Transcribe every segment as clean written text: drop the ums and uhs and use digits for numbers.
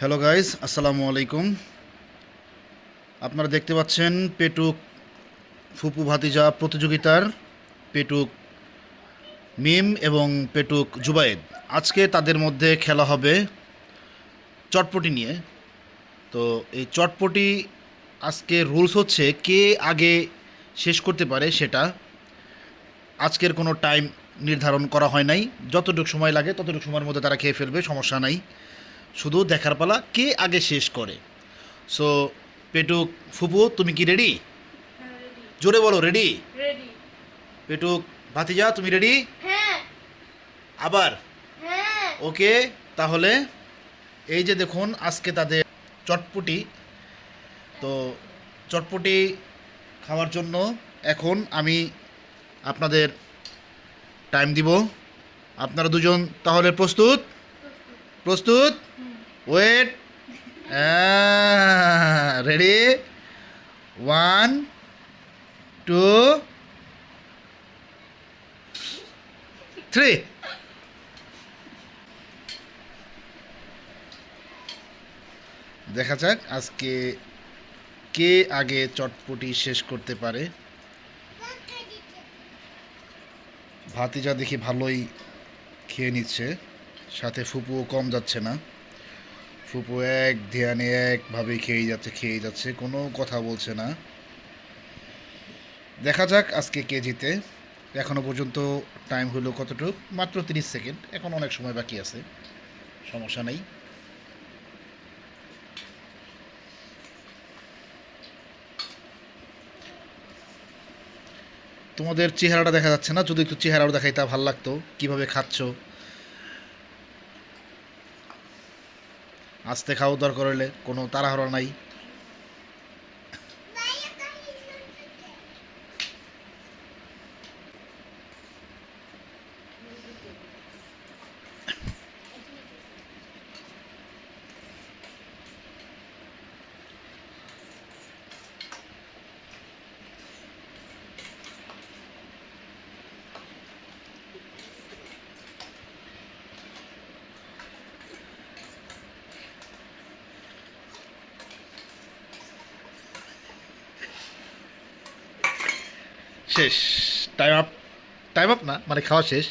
Hello guys, আসসালামু আলাইকুম। আপনারা দেখতে পাচ্ছেন পেটুক ফুপু ভাতিজা প্রতিযোগিতার পেটুক মিম এবং পেটুক জুবায়েদ। আজকে তাদের মধ্যে খেলা হবে চটপটি নিয়ে। তো এই চটপটি আজকে রুলস হচ্ছে কে আগে শেষ করতে পারে সেটা। আজকের কোনো টাইম নির্ধারণ করা হয় নাই, যতটুকু সময় লাগে ততটুকু সময়ের মধ্যে তারা খেয়ে ফেলবে, সমস্যা নাই। শুধু দেখার পালা কে আগে শেষ করে। সো পেটুক ফুপু, তুমি কি রেডি? জোরে বলো, রেডি? রেডি। পেটুক ভাতিজা, তুমি রেডি? হ্যাঁ। আবার হ্যাঁ। ওকে। তাহলে এই যে দেখুন আজকে তাদের চটপটি। তো চটপটি খাওয়ার জন্য এখন আমি আপনাদের টাইম দিব। আপনারা দুজন তাহলে প্রস্তুত? প্রস্তুত? ওয়েট। রেডি? 1 2 3। দেখা যাক আজকে কে আগে চটপটি শেষ করতে পারে। ভাতিজা দেখি ভালোই খেয়ে নিচ্ছে, সাথে ফুপুও কম যাচ্ছে না। ফুপু এক ধ্যানে একভাবেই খেয়েই যাচ্ছে, কোনো কথা বলছে না। দেখা যাক আজকে কে জিতে। এখনও পর্যন্ত টাইম হলো কতটুক? মাত্র 30 সেকেন্ড, এখন অনেক সময় বাকি আছে, সমস্যা নেই। তোমাদের চেহারাটা দেখা যাচ্ছে না, যদি একটু চেহারাও দেখাই তা ভালো লাগতো, কীভাবে খাচ্ছ। আস্তে খাও, দরকার হলে, কোনো তাড়াহুড়ো নাই। শেষ। Time up. টাইম আপ না, মানে খাওয়া শেষ।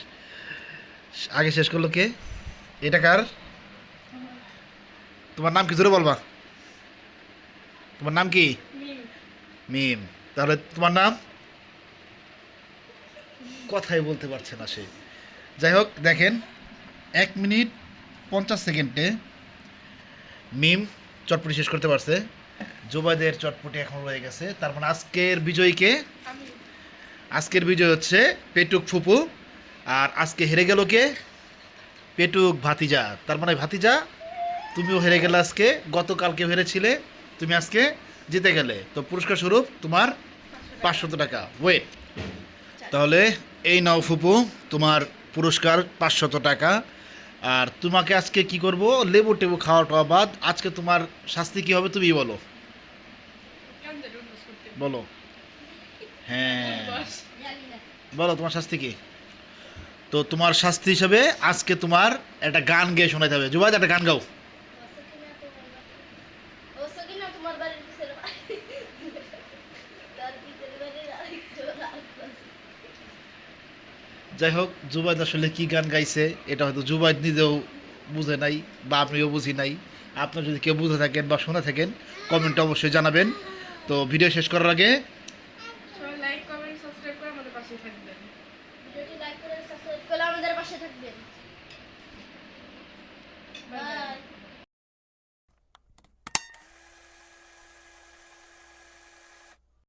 আগে শেষ করলো কে? এটা কার? তোমার নাম কি, জোরে বলবা? তোমার নাম কি? মিম। মিম। তাহলে তোমার নাম? কথাই বলতে পারছে না সে। যাই হোক, দেখেন 1 মিনিট 50 সেকেন্ডে মিম চটপটি শেষ করতে পারছে। জুবাইদের চটপটি এখন রয়ে গেছে। তার মানে আজকের বিজয়ীকে? আমি। আজকের বিজয় হচ্ছে পেটুক ফুপু। আর আজকে হেরে গেল কে? পেটুক ভাতিজা। তার মানে ভাতিজা, তুমিও হেরে গেলে আজকে। গতকালকে হেরেছিলে, তুমি আজকে জিতে গেলে। তো পুরস্কার স্বরূপ তোমার 500 টাকা। ওয়েট। তাহলে এই নাও ফুপু, তোমার পুরস্কার 500 টাকা। আর তোমাকে আজকে কি করব, লেবু টেবু খাওয়া টাওয়া বাদ, আজকে তোমার শাস্তি কি হবে তুমি বলো। বলো। হ্যাঁ, বলো তোমার শাস্তি কি। তো তোমার শাস্তি হিসেবে আজকে তোমার একটা গান গেয়ে শোনাতে হবে। জুবাইদ, একটা গান গাও। যাই হোক, জুবাইদ আসলে কি গান গাইছে এটা হয়তো জুবাইদ নিজেও বুঝে নাই, বা আপনিও বুঝি নাই। আপনার যদি কেউ বুঝে থাকেন বা শুনে থাকেন, কমেন্টে অবশ্যই জানাবেন। তো ভিডিও শেষ করার আগে সবাই লাইক কমেন্ট সাবস্ক্রাইব করে আমাদের পাশে থাকবেন। ভিডিওটি লাইক করে সাবস্ক্রাইব করে আমাদের পাশে থাকবেন।